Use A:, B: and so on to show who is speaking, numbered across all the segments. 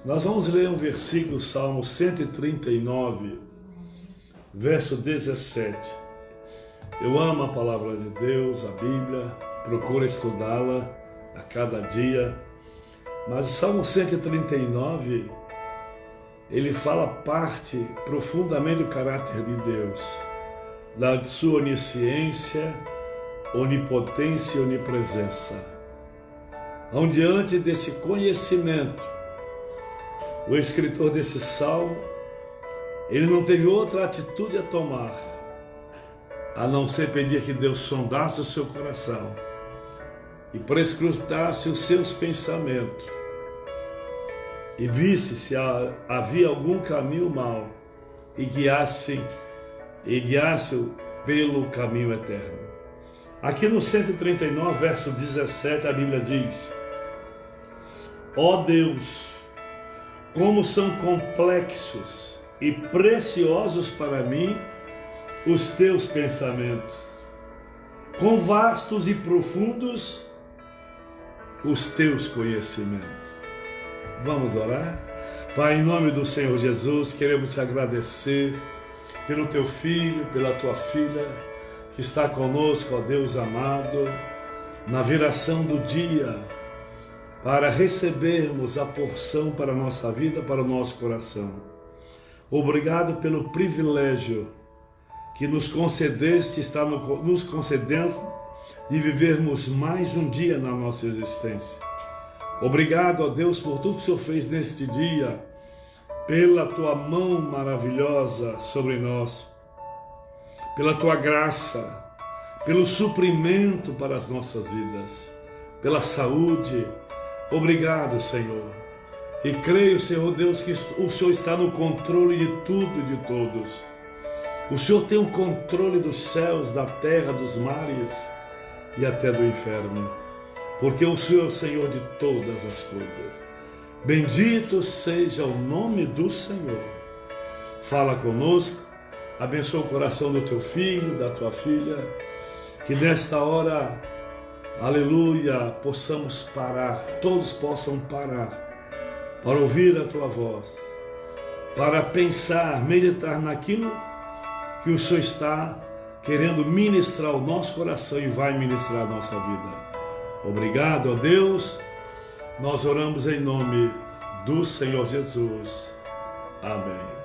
A: Nós vamos ler um versículo, Salmo 139, verso 17. Eu amo a palavra de Deus, a Bíblia, procuro estudá-la a cada dia. Mas o Salmo 139, ele fala parte profundamente do caráter de Deus, da sua onisciência, onipotência e onipresença. Onde diante desse conhecimento, o escritor desse salmo, ele não teve outra atitude a tomar, a não ser pedir que Deus sondasse o seu coração e prescrutasse os seus pensamentos e visse se havia algum caminho mau e guiasse-o pelo caminho eterno. Aqui no 139, verso 17, a Bíblia diz: ó Deus, como são complexos e preciosos para mim os teus pensamentos, quão vastos e profundos os teus conhecimentos. Vamos orar? Pai, em nome do Senhor Jesus, queremos te agradecer pelo teu filho, pela tua filha, que está conosco, ó Deus amado, na viração do dia, para recebermos a porção para a nossa vida, para o nosso coração. Obrigado pelo privilégio que nos concedeste, nos concedendo de vivermos mais um dia na nossa existência. Obrigado, ó Deus, por tudo que o Senhor fez neste dia, pela tua mão maravilhosa sobre nós, pela tua graça, pelo suprimento para as nossas vidas, pela saúde. Obrigado, Senhor. E creio, Senhor Deus, que o Senhor está no controle de tudo e de todos. O Senhor tem o controle dos céus, da terra, dos mares e até do inferno, porque o Senhor é o Senhor de todas as coisas. Bendito seja o nome do Senhor. Fala conosco, abençoa o coração do teu filho, da tua filha, que nesta hora, aleluia, possamos parar, todos possam parar para ouvir a tua voz, para pensar, meditar naquilo que o Senhor está querendo ministrar o nosso coração e vai ministrar a nossa vida. Obrigado, ó Deus, nós oramos em nome do Senhor Jesus. Amém.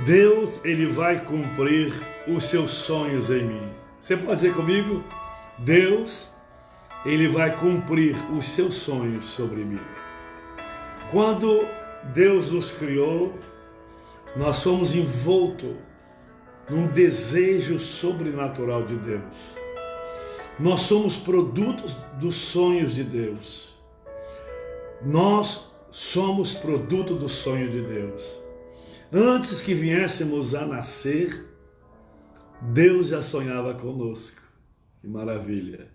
A: Deus, ele vai cumprir os seus sonhos em mim. Você pode dizer comigo? Deus, ele vai cumprir os seus sonhos sobre mim. Quando Deus nos criou, nós fomos envoltos num desejo sobrenatural de Deus. Nós somos produtos dos sonhos de Deus. Nós somos produto do sonho de Deus. Antes que viéssemos a nascer, Deus já sonhava conosco. Que maravilha!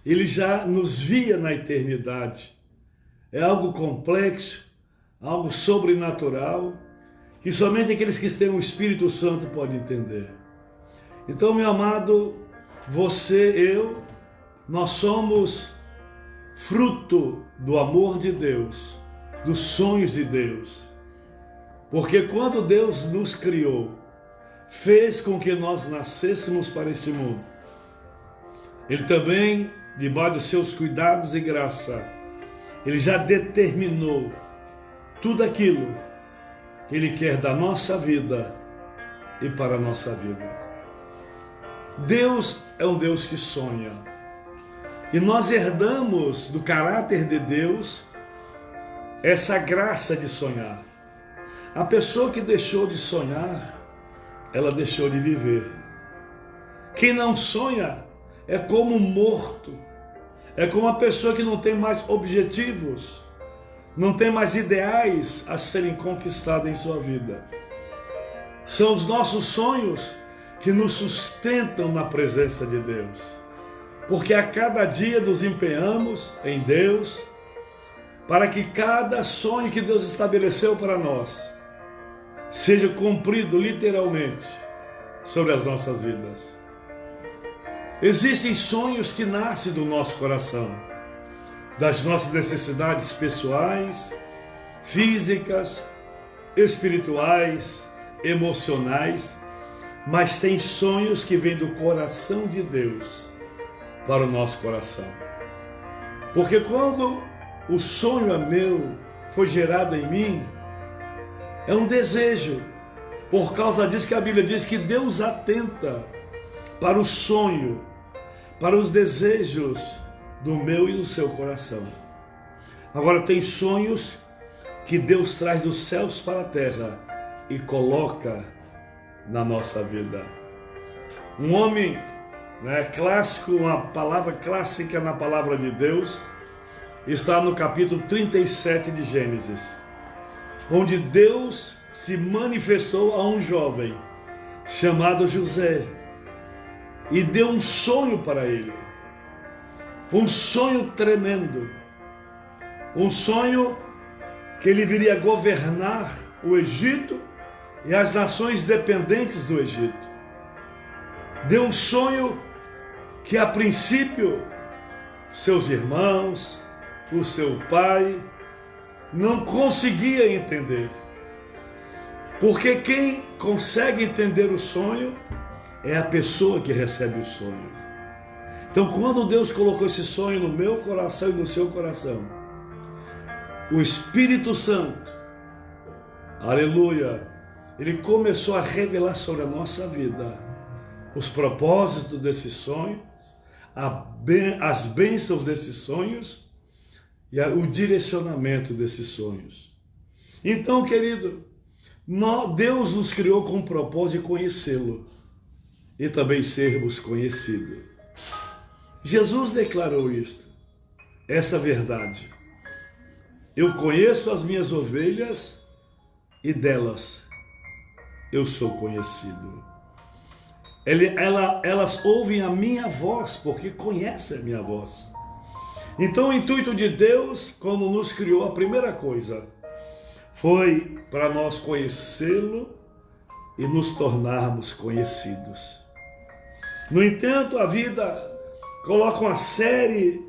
A: Ele já nos via na eternidade. É algo complexo, algo sobrenatural, que somente aqueles que têm o Espírito Santo podem entender. Então, meu amado, você, eu, nós somos fruto do amor de Deus, dos sonhos de Deus. Porque quando Deus nos criou, fez com que nós nascêssemos para este mundo, Ele também, debaixo dos seus cuidados e graça, Ele já determinou tudo aquilo que Ele quer da nossa vida e para a nossa vida. Deus é um Deus que sonha. E nós herdamos do caráter de Deus essa graça de sonhar. A pessoa que deixou de sonhar, ela deixou de viver. Quem não sonha é como um morto. É como uma pessoa que não tem mais objetivos, não tem mais ideais a serem conquistados em sua vida. São os nossos sonhos que nos sustentam na presença de Deus. Porque a cada dia nos empenhamos em Deus, para que cada sonho que Deus estabeleceu para nós seja cumprido literalmente sobre as nossas vidas. Existem sonhos que nascem do nosso coração. das nossas necessidades pessoais, físicas, espirituais, emocionais, mas tem sonhos que vêm do coração de Deus para o nosso coração. Porque quando o sonho é meu, foi gerado em mim, é um desejo. Por causa disso que a Bíblia diz que Deus atenta para o sonho, para os desejos do meu e do seu coração. Agora tem sonhos que Deus traz dos céus para a terra e coloca na nossa vida. Um homem, clássico, uma palavra clássica na palavra de Deus, está no capítulo 37 de Gênesis, onde Deus se manifestou a um jovem chamado José e deu um sonho para ele, um sonho tremendo, um sonho que ele viria governar o Egito e as nações dependentes do Egito. Deu um sonho que a princípio seus irmãos, o seu pai, não conseguia entender. Porque quem consegue entender o sonho é a pessoa que recebe o sonho. Então, quando Deus colocou esse sonho no meu coração e no seu coração, o Espírito Santo, aleluia, ele começou a revelar sobre a nossa vida os propósitos desses sonhos, as bênçãos desses sonhos e o direcionamento desses sonhos. Então, querido, Deus nos criou com o propósito de conhecê-lo e também sermos conhecidos. Jesus declarou isto, essa verdade. Eu conheço as minhas ovelhas e delas eu sou conhecido. Elas ouvem a minha voz porque conhecem a minha voz. Então o intuito de Deus, quando nos criou, a primeira coisa foi para nós conhecê-lo e nos tornarmos conhecidos. No entanto, a vida coloca uma série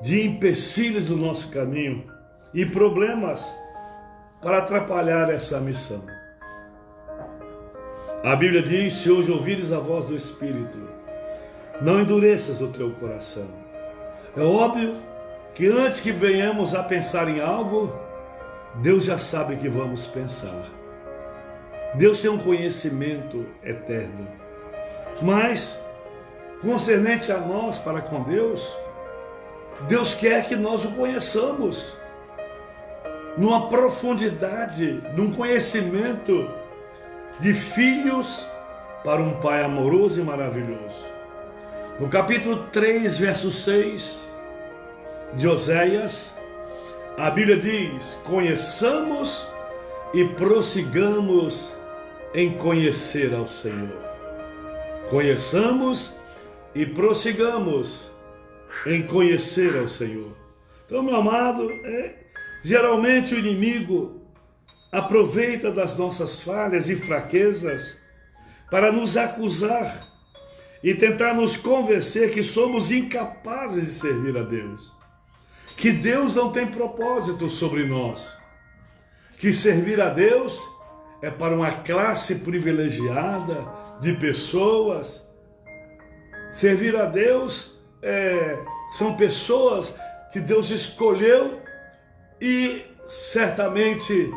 A: de empecilhos no nosso caminho e problemas para atrapalhar essa missão. A Bíblia diz: se hoje ouvires a voz do Espírito, não endureças o teu coração. É óbvio que antes que venhamos a pensar em algo, Deus já sabe que vamos pensar. Deus tem um conhecimento eterno. Mas, concernente a nós para com Deus, Deus quer que nós o conheçamos numa profundidade, num conhecimento de filhos para um Pai amoroso e maravilhoso. No capítulo 3, verso 6 de Oséias, a Bíblia diz: conheçamos e prossigamos em conhecer ao Senhor. Conheçamos e prossigamos em conhecer ao Senhor. Então, meu amado, geralmente o inimigo aproveita das nossas falhas e fraquezas para nos acusar e tentar nos convencer que somos incapazes de servir a Deus, que Deus não tem propósito sobre nós, que servir a Deus é para uma classe privilegiada de pessoas. Servir a Deus são pessoas que Deus escolheu e certamente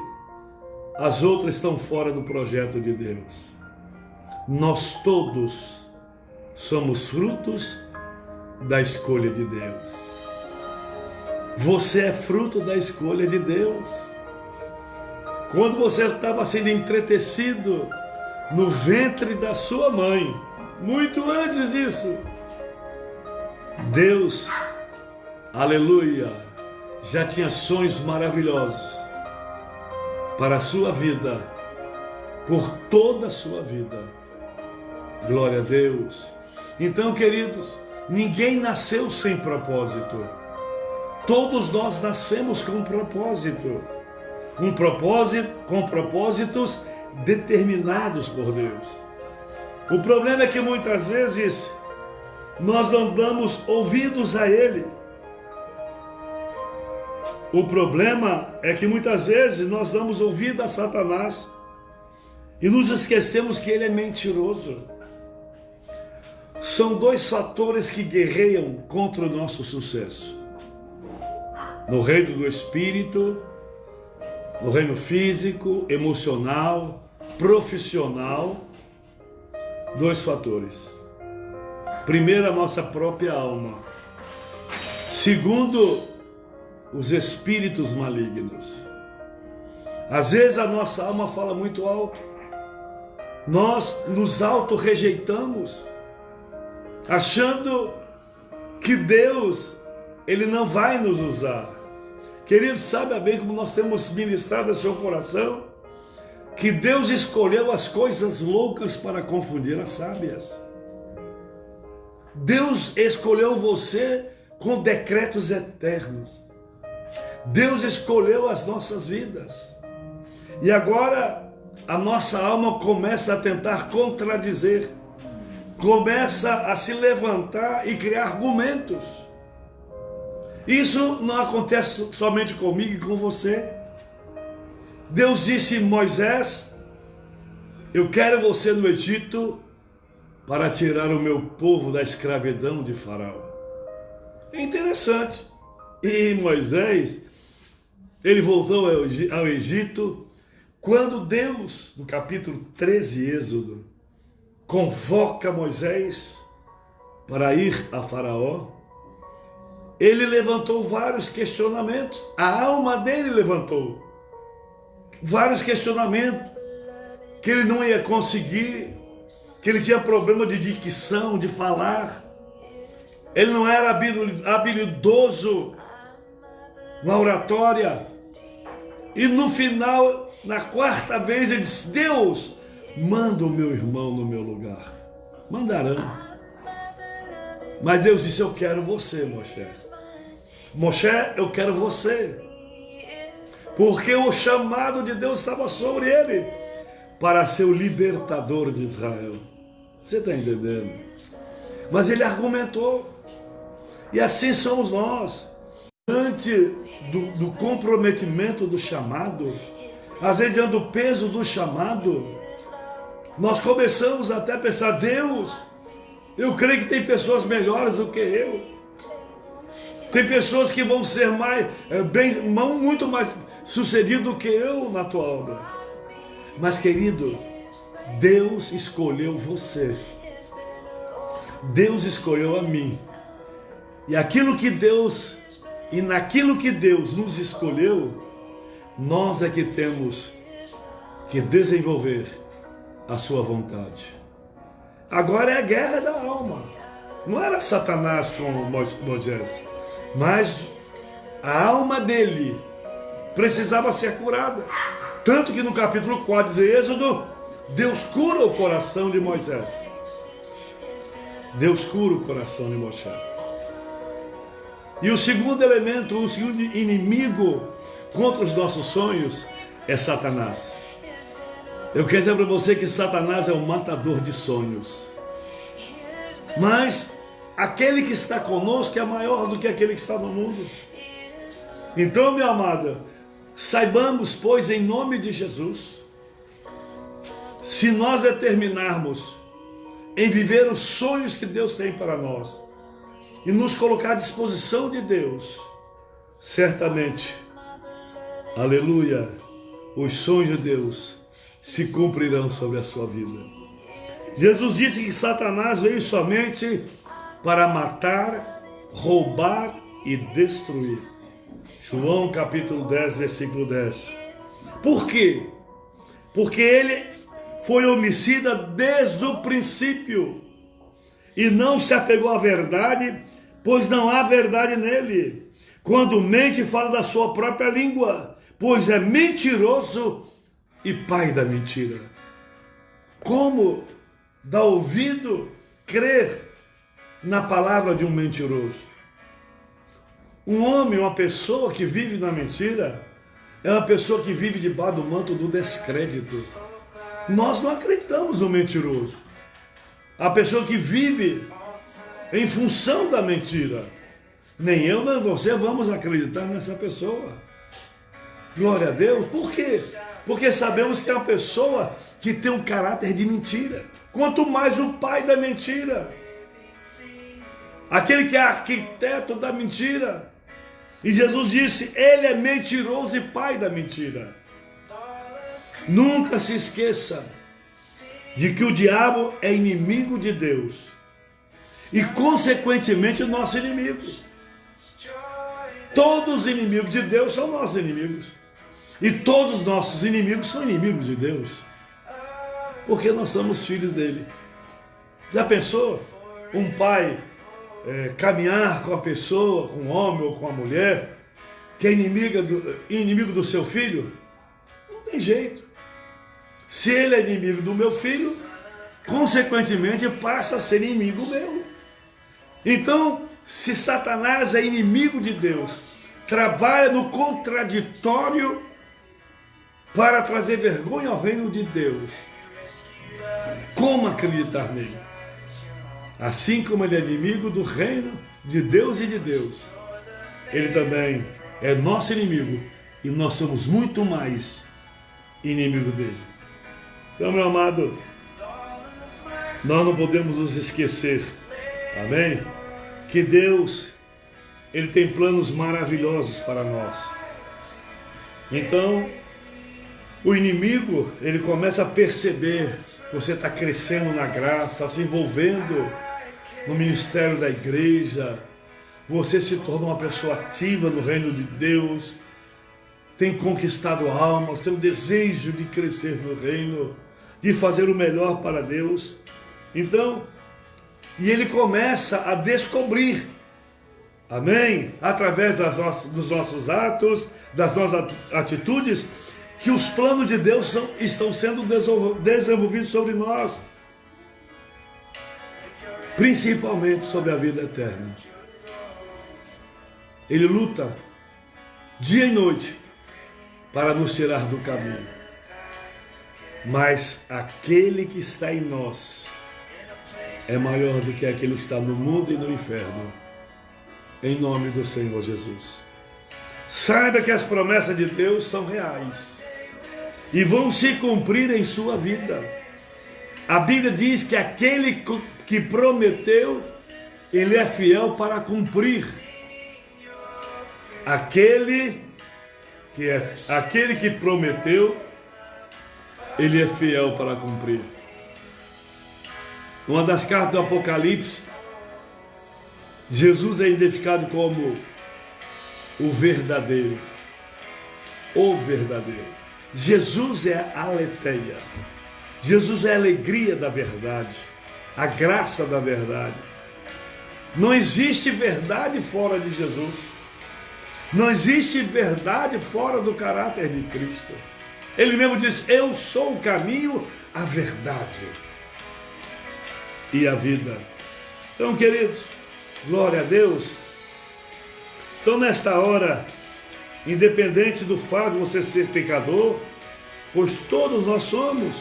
A: as outras estão fora do projeto de Deus. Nós todos somos frutos da escolha de Deus. Você é fruto da escolha de Deus. Quando você estava sendo entretecido no ventre da sua mãe, muito antes disso, Deus, aleluia, já tinha sonhos maravilhosos para a sua vida, por toda a sua vida. Glória a Deus. Então, queridos, ninguém nasceu sem propósito. Todos nós nascemos com um propósito. Um propósito com propósitos determinados por Deus. O problema é que muitas vezes nós não damos ouvidos a Ele. O problema é que muitas vezes nós damos ouvido a Satanás e nos esquecemos que ele é mentiroso. São dois fatores que guerreiam contra o nosso sucesso. No reino do espírito, no reino físico, emocional, profissional, dois fatores. Primeiro, a nossa própria alma. Segundo, os espíritos malignos. Às vezes a nossa alma fala muito alto. Nós nos auto-rejeitamos, achando que Deus, Ele não vai nos usar. Querido, sabe bem como nós temos ministrado a seu coração? Que Deus escolheu as coisas loucas para confundir as sábias. Deus escolheu você com decretos eternos. Deus escolheu as nossas vidas. E agora a nossa alma começa a tentar contradizer. Começa a se levantar e criar argumentos. Isso não acontece somente comigo e com você. Deus disse: Moisés, eu quero você no Egito para tirar o meu povo da escravidão de Faraó. É interessante. E Moisés, ele voltou ao Egito quando Deus, no capítulo 13, Êxodo, convoca Moisés para ir a Faraó. Ele levantou vários questionamentos. A alma dele levantou vários questionamentos, que ele não ia conseguir, que ele tinha problema de dicção, de falar. Ele não era habilidoso na oratória. E no final, na quarta vez, ele disse: Deus, manda o meu irmão no meu lugar. Mandarão. Mas Deus disse: eu quero você, Moshe. Moshe, eu quero você. Porque o chamado de Deus estava sobre ele para ser o libertador de Israel. Você está entendendo? Mas ele argumentou. E assim somos nós. Diante do comprometimento do chamado, às vezes diante do peso do chamado, nós começamos até a pensar: Deus, eu creio que tem pessoas melhores do que eu. Tem pessoas que vão ser muito mais sucedidas do que eu na tua obra. Mas, querido, Deus escolheu você. Deus escolheu a mim. E naquilo que Deus nos escolheu, nós é que temos que desenvolver a sua vontade. Agora é a guerra da alma. Não era Satanás com Moisés, mas a alma dele precisava ser curada. Tanto que no capítulo 4 de Êxodo, Deus cura o coração de Moisés. Deus cura o coração de Moisés. E o segundo elemento, o segundo inimigo contra os nossos sonhos é Satanás. Eu quero dizer para você que Satanás é o matador de sonhos. Mas aquele que está conosco é maior do que aquele que está no mundo. Então, minha amada, saibamos, pois, em nome de Jesus, se nós determinarmos em viver os sonhos que Deus tem para nós e nos colocar à disposição de Deus, certamente, aleluia, os sonhos de Deus se cumprirão sobre a sua vida. Jesus disse que Satanás veio somente para matar, roubar e destruir. João capítulo 10, versículo 10. Por quê? Porque ele foi homicida desde o princípio e não se apegou à verdade, pois não há verdade nele. Quando mente, fala da sua própria língua, pois é mentiroso e pai da mentira. Como dar ouvido, crer na palavra de um mentiroso? Um homem, uma pessoa que vive na mentira, é uma pessoa que vive debaixo do manto do descrédito. Nós não acreditamos no mentiroso. A pessoa que vive em função da mentira. Nem eu, nem você vamos acreditar nessa pessoa. Glória a Deus. Por quê? Porque sabemos que é uma pessoa que tem um caráter de mentira. Quanto mais o pai da mentira. Aquele que é arquiteto da mentira. E Jesus disse, ele é mentiroso e pai da mentira. Nunca se esqueça de que o diabo é inimigo de Deus. E consequentemente o nosso inimigo. Todos os inimigos de Deus são nossos inimigos. E todos os nossos inimigos são inimigos de Deus. Porque nós somos filhos dele. Já pensou um pai caminhar com a pessoa, com um homem ou com uma mulher, que é inimigo do seu filho? Não tem jeito. Se ele é inimigo do meu filho, consequentemente passa a ser inimigo meu. Então, se Satanás é inimigo de Deus, trabalha no contraditório para trazer vergonha ao reino de Deus, como acreditar nele? Assim como ele é inimigo do reino de Deus e de Deus, ele também é nosso inimigo e nós somos muito mais inimigo dele. Então, meu amado, nós não podemos nos esquecer, amém? Que Deus, ele tem planos maravilhosos para nós. Então, o inimigo, ele começa a perceber que você está crescendo na graça, está se envolvendo no ministério da igreja, você se torna uma pessoa ativa no reino de Deus, tem conquistado almas, tem o desejo de crescer no reino, de fazer o melhor para Deus. Então, e ele começa a descobrir, amém? Através dos nossos atos, das nossas atitudes, que os planos de Deus estão sendo desenvolvidos sobre nós, principalmente sobre a vida eterna. Ele luta dia e noite para nos tirar do caminho, mas aquele que está em nós é maior do que aquele que está no mundo e no inferno, em nome do Senhor Jesus. Saiba que as promessas de Deus são reais e vão se cumprir em sua vida. A Bíblia diz que aquele que prometeu, ele é fiel para cumprir. Aquele que prometeu, ele é fiel para cumprir. Uma das cartas do Apocalipse, Jesus é identificado como o verdadeiro. O verdadeiro. Jesus é a aletheia. Jesus é a alegria da verdade, a graça da verdade. Não existe verdade fora de Jesus. Não existe verdade fora do caráter de Cristo. Ele mesmo diz, eu sou o caminho, a verdade e a vida. Então, queridos, glória a Deus. Então, nesta hora, independente do fato de você ser pecador, pois todos nós somos,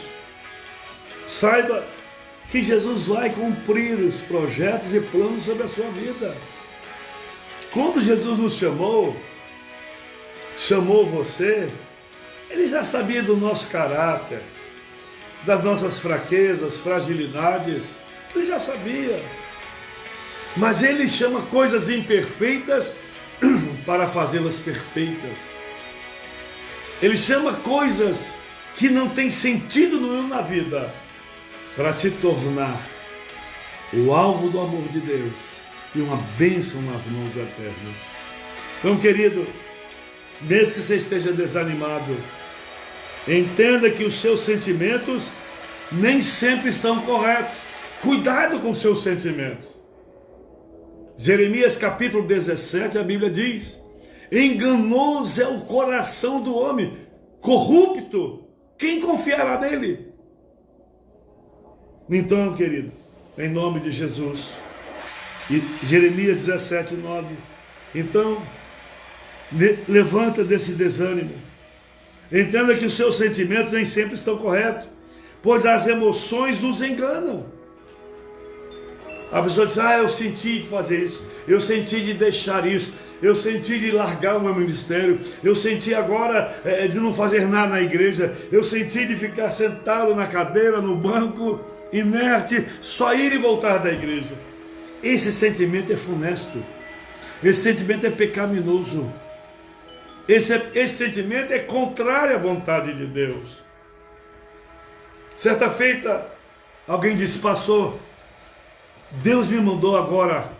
A: saiba que Jesus vai cumprir os projetos e planos sobre a sua vida. Quando Jesus nos chamou você, ele já sabia do nosso caráter, das nossas fraquezas, fragilidades, ele já sabia. Mas ele chama coisas imperfeitas para fazê-las perfeitas. Ele chama coisas que não têm sentido nenhum na vida para se tornar o alvo do amor de Deus e uma bênção nas mãos do Eterno. Então, querido, mesmo que você esteja desanimado, entenda que os seus sentimentos nem sempre estão corretos. Cuidado com os seus sentimentos. Jeremias capítulo 17, a Bíblia diz, enganoso é o coração do homem, corrupto, quem confiará nele? Então, querido, em nome de Jesus, e Jeremias 17, 9, então, levanta desse desânimo, entenda que os seus sentimentos nem sempre estão corretos, pois as emoções nos enganam. A pessoa diz, eu senti de fazer isso. eu senti de deixar isso, eu senti de largar o meu ministério, eu senti agora de não fazer nada na igreja, eu senti de ficar sentado na cadeira, no banco, inerte, só ir e voltar da igreja. Esse sentimento é funesto, esse sentimento é pecaminoso, esse sentimento é contrário à vontade de Deus. Certa feita, alguém disse: pastor, Deus me mandou agora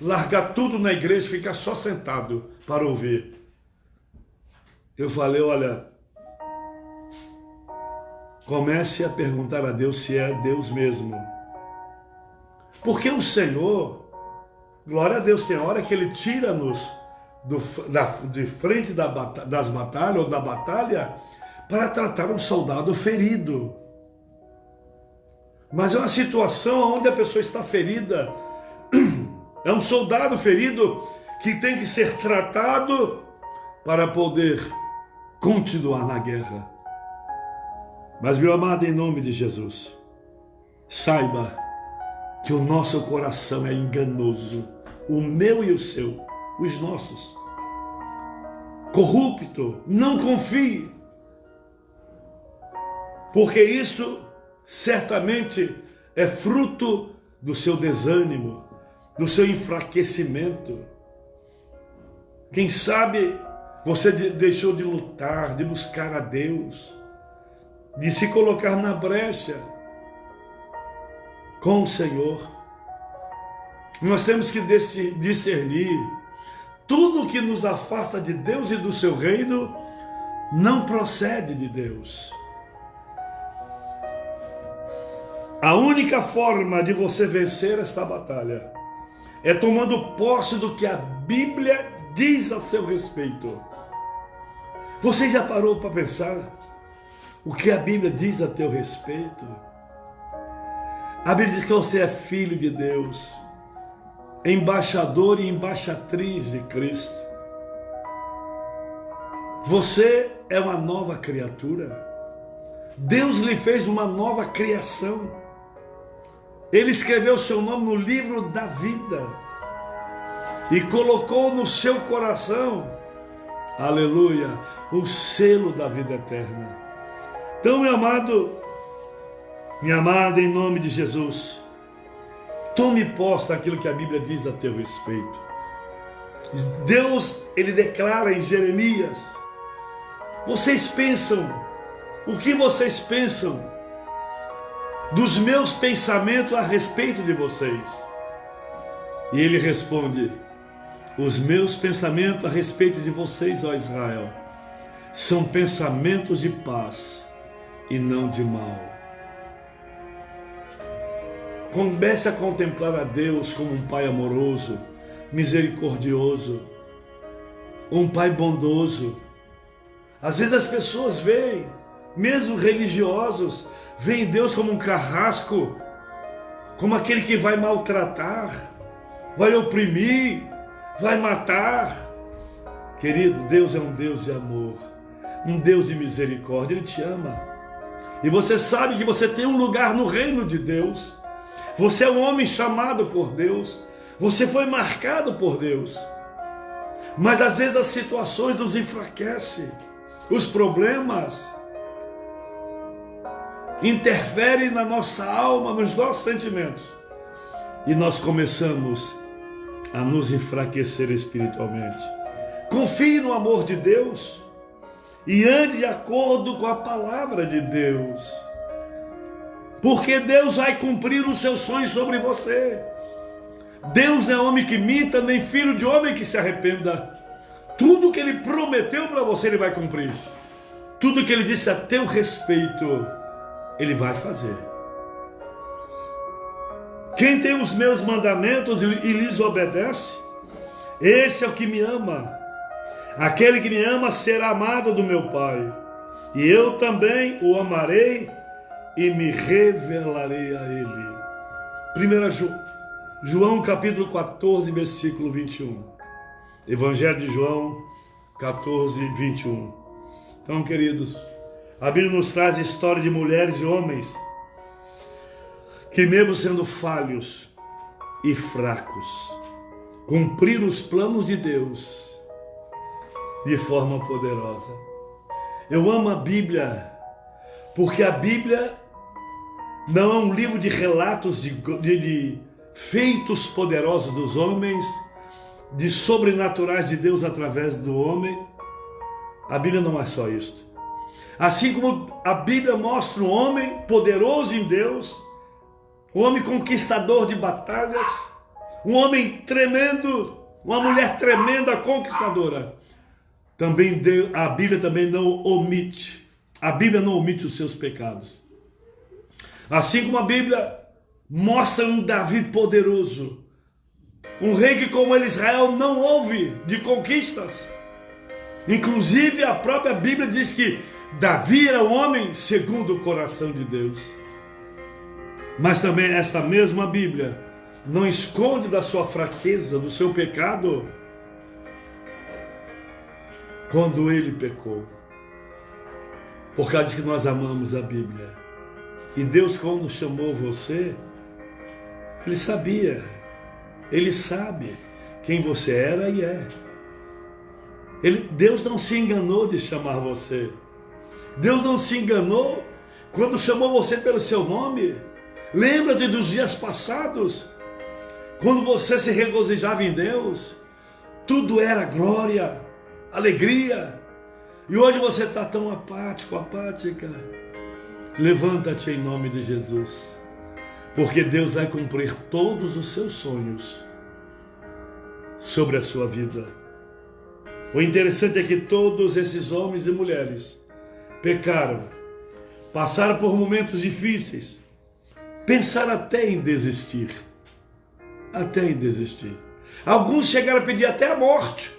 A: largar tudo na igreja e ficar só sentado para ouvir. Eu falei: olha, comece a perguntar a Deus se é Deus mesmo. Porque o Senhor, glória a Deus, tem hora que Ele tira-nos de frente das batalhas ou da batalha para tratar um soldado ferido. Mas é uma situação onde a pessoa está ferida. É um soldado ferido que tem que ser tratado para poder continuar na guerra. Mas, meu amado, em nome de Jesus, saiba que o nosso coração é enganoso, o meu e o seu, os nossos. Corrupto, não confie, porque isso certamente é fruto do seu desânimo, do seu enfraquecimento. Quem sabe você deixou de lutar, de buscar a Deus, de se colocar na brecha com o Senhor. Nós temos que discernir tudo que nos afasta de Deus e do seu reino não procede de Deus. A única forma de você vencer esta batalha é tomando posse do que a Bíblia diz a seu respeito. Você já parou para pensar o que a Bíblia diz a teu respeito? A Bíblia diz que você é filho de Deus, embaixador e embaixatriz de Cristo. Você é uma nova criatura. Deus lhe fez uma nova criação. Ele escreveu seu nome no livro da vida e colocou no seu coração, aleluia, o selo da vida eterna. Então, meu amado, minha amada, em nome de Jesus, tome posse daquilo que a Bíblia diz a teu respeito. Deus, Ele declara em Jeremias: vocês pensam, o que vocês pensam dos meus pensamentos a respeito de vocês? E Ele responde: os meus pensamentos a respeito de vocês, ó Israel, são pensamentos de paz e não de mal. Comece a contemplar a Deus como um Pai amoroso, misericordioso, um Pai bondoso. Às vezes as pessoas veem, mesmo religiosos, veem Deus como um carrasco, como aquele que vai maltratar, vai oprimir, vai matar. Querido, Deus é um Deus de amor, um Deus de misericórdia. Ele te ama. E você sabe que você tem um lugar no reino de Deus. Você é um homem chamado por Deus. Você foi marcado por Deus. Mas às vezes as situações nos enfraquecem. Os problemas interferem na nossa alma, nos nossos sentimentos. E nós começamos a nos enfraquecer espiritualmente. Confie no amor de Deus e ande de acordo com a palavra de Deus. Porque Deus vai cumprir os seus sonhos sobre você. Deus não é homem que minta, nem filho de homem que se arrependa. Tudo que Ele prometeu para você, Ele vai cumprir. Tudo que Ele disse a teu respeito, Ele vai fazer. Quem tem os meus mandamentos e lhes obedece, esse é o que me ama. Aquele que me ama será amado do meu Pai, e eu também o amarei e me revelarei a ele. 1 João capítulo 14, versículo 21. Evangelho de João 14, 21. Então, queridos, a Bíblia nos traz a história de mulheres e homens que, mesmo sendo falhos e fracos, cumprir os planos de Deus de forma poderosa. Eu amo a Bíblia, porque a Bíblia não é um livro de relatos de feitos poderosos dos homens, de sobrenaturais de Deus através do homem. A Bíblia não é só isso. Assim como a Bíblia mostra um homem poderoso em Deus, um homem conquistador de batalhas, um homem tremendo, uma mulher tremenda, conquistadora. Também a Bíblia também não omite. A Bíblia não omite os seus pecados. Assim como a Bíblia mostra um Davi poderoso, um rei que, como ele, Israel, não houve de conquistas. Inclusive a própria Bíblia diz que Davi era um homem segundo o coração de Deus. Mas também esta mesma Bíblia não esconde da sua fraqueza, do seu pecado, quando ele pecou. Por causa que nós amamos a Bíblia. E Deus, quando chamou você, Ele sabia, Ele sabe quem você era e é. Deus não se enganou de chamar você. Deus não se enganou quando chamou você pelo seu nome. Lembra-te dos dias passados, quando você se regozijava em Deus, tudo era glória, alegria, e hoje você está tão apático, apática. Levanta-te em nome de Jesus, porque Deus vai cumprir todos os seus sonhos sobre a sua vida. O interessante é que todos esses homens e mulheres pecaram, passaram por momentos difíceis, pensaram até em desistir. Alguns chegaram a pedir até a morte,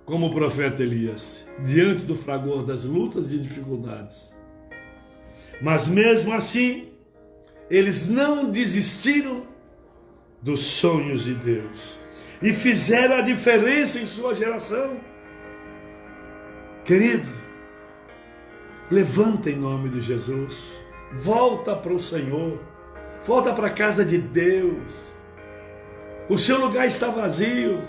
A: como o profeta Elias, diante do fragor das lutas e dificuldades. Mas mesmo assim, eles não desistiram dos sonhos de Deus e fizeram a diferença em sua geração. Querido, levanta em nome de Jesus, volta para o Senhor, volta para a casa de Deus. O seu lugar está vazio.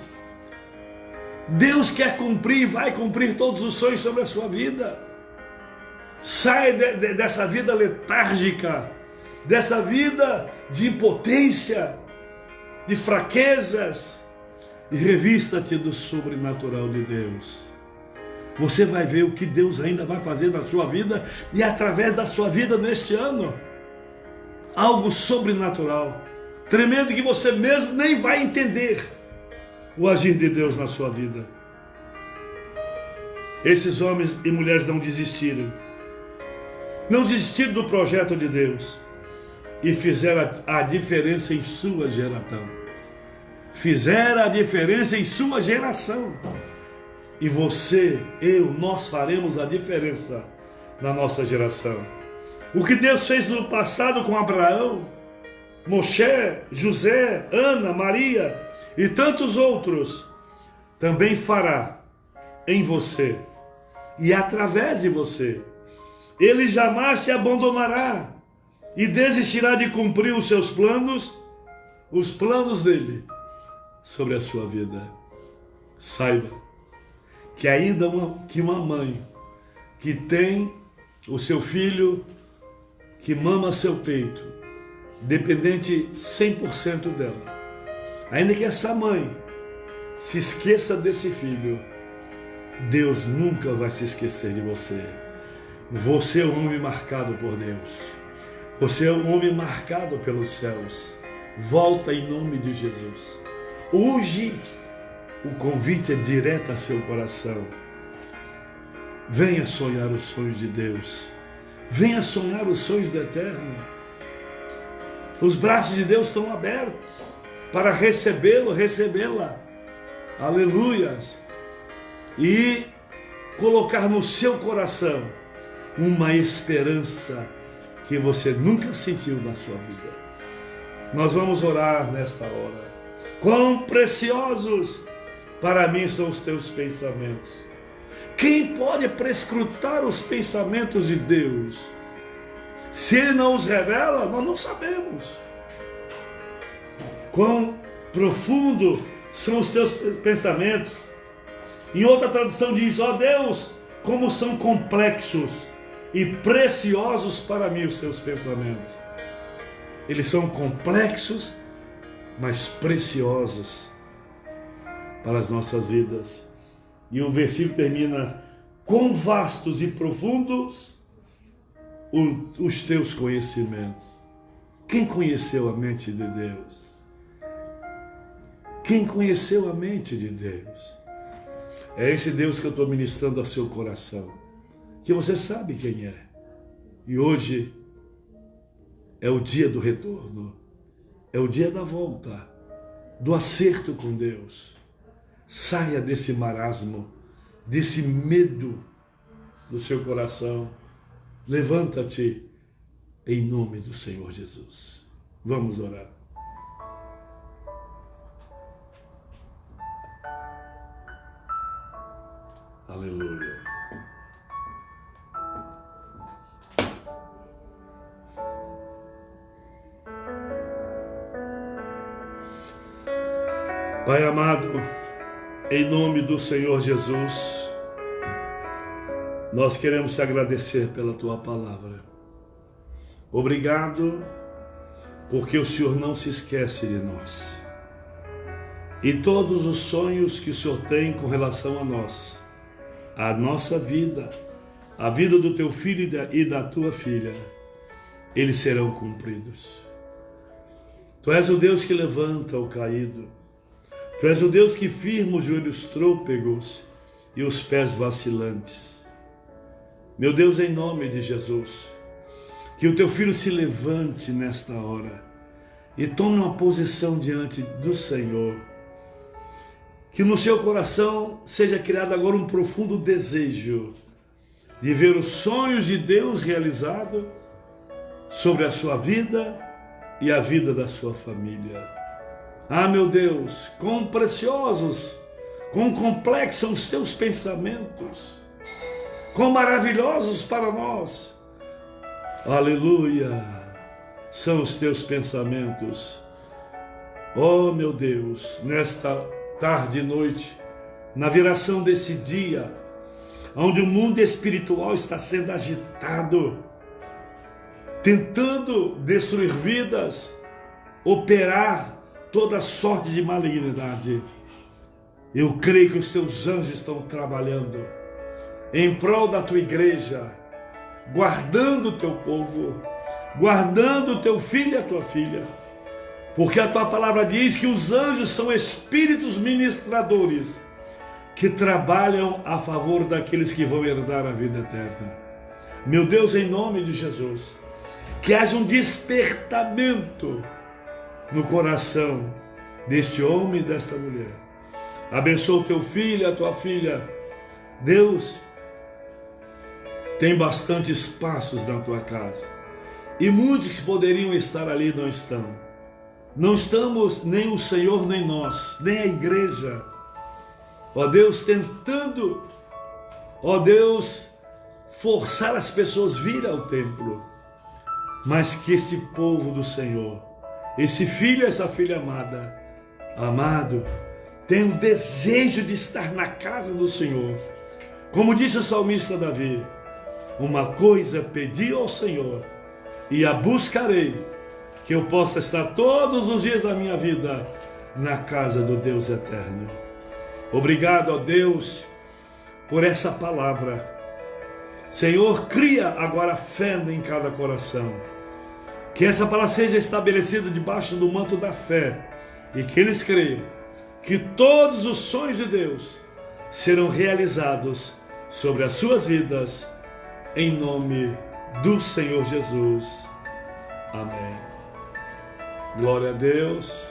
A: Deus quer cumprir, vai cumprir todos os sonhos sobre a sua vida. Sai dessa vida letárgica, dessa vida de impotência, de fraquezas, e revista-te do sobrenatural de Deus. Você vai ver o que Deus ainda vai fazer na sua vida e através da sua vida neste ano. Algo sobrenatural, tremendo, que você mesmo nem vai entender o agir de Deus na sua vida. Esses homens e mulheres não desistiram do projeto de Deus e fizeram a diferença em sua geração. Fizeram a diferença em sua geração. E você, nós faremos a diferença na nossa geração. O que Deus fez no passado com Abraão, Moshe, José, Ana, Maria e tantos outros, também fará em você e através de você. Ele jamais te abandonará e desistirá de cumprir os seus planos, os planos dele sobre a sua vida. Saiba que ainda que uma mãe que tem o seu filho que mama seu peito, dependente 100% dela, ainda que essa mãe se esqueça desse filho, Deus nunca vai se esquecer de você. Você é um homem marcado por Deus. Você é um homem marcado pelos céus. Volta em nome de Jesus. Hoje o convite é direto a seu coração. Venha sonhar os sonhos de Deus. Venha sonhar os sonhos do Eterno. Os braços de Deus estão abertos para recebê-lo, recebê-la. Aleluias. E colocar no seu coração uma esperança que você nunca sentiu na sua vida. Nós vamos orar nesta hora. Quão preciosos para mim são os teus pensamentos. Quem pode prescrutar os pensamentos de Deus? Se Ele não os revela, nós não sabemos. Quão profundo são os teus pensamentos. Em outra tradução diz: ó Deus, como são complexos e preciosos para mim os seus pensamentos. Eles são complexos, mas preciosos para as nossas vidas. E o versículo termina: quão vastos e profundos os teus conhecimentos. Quem conheceu a mente de Deus? Quem conheceu a mente de Deus? É esse Deus que eu estou ministrando ao seu coração, que você sabe quem é. E hoje é o dia do retorno, é o dia da volta, do acerto com Deus. Saia desse marasmo, desse medo do seu coração. Levanta-te em nome do Senhor Jesus. Vamos orar. Aleluia. Pai amado, em nome do Senhor Jesus, nós queremos te agradecer pela tua palavra. Obrigado, porque o Senhor não se esquece de nós. E todos os sonhos que o Senhor tem com relação a nós, a nossa vida, a vida do teu filho e da tua filha, eles serão cumpridos. Tu és o Deus que levanta o caído. Tu és o Deus que firma os joelhos trôpegos e os pés vacilantes. Meu Deus, em nome de Jesus, que o teu filho se levante nesta hora e tome uma posição diante do Senhor. Que no seu coração seja criado agora um profundo desejo de ver os sonhos de Deus realizados sobre a sua vida e a vida da sua família. Ah, meu Deus, quão preciosos, quão complexos são os teus pensamentos, quão maravilhosos para nós. Aleluia, são os teus pensamentos. Oh, meu Deus, nesta tarde e noite, na viração desse dia, onde o mundo espiritual está sendo agitado, tentando destruir vidas, operar toda sorte de malignidade. Eu creio que os teus anjos estão trabalhando em prol da tua igreja, guardando o teu povo, guardando o teu filho e a tua filha, porque a tua palavra diz que os anjos são espíritos ministradores que trabalham a favor daqueles que vão herdar a vida eterna. Meu Deus, em nome de Jesus, que haja um despertamento no coração deste homem e desta mulher. Abençoa o teu filho e a tua filha. Deus, tem bastante espaços na tua casa e muitos que poderiam estar ali não estão. Não estamos, nem o Senhor, nem nós, nem a igreja, ó Deus, tentando, ó Deus, forçar as pessoas a vir ao templo, mas que este povo do Senhor, esse filho, essa filha amado, tem um desejo de estar na casa do Senhor. Como disse o salmista Davi: uma coisa pedi ao Senhor e a buscarei, que eu possa estar todos os dias da minha vida na casa do Deus eterno. Obrigado, ó Deus, por essa palavra. Senhor, cria agora fé em cada coração. Que essa palavra seja estabelecida debaixo do manto da fé e que eles creiam que todos os sonhos de Deus serão realizados sobre as suas vidas, em nome do Senhor Jesus. Amém. Glória a Deus.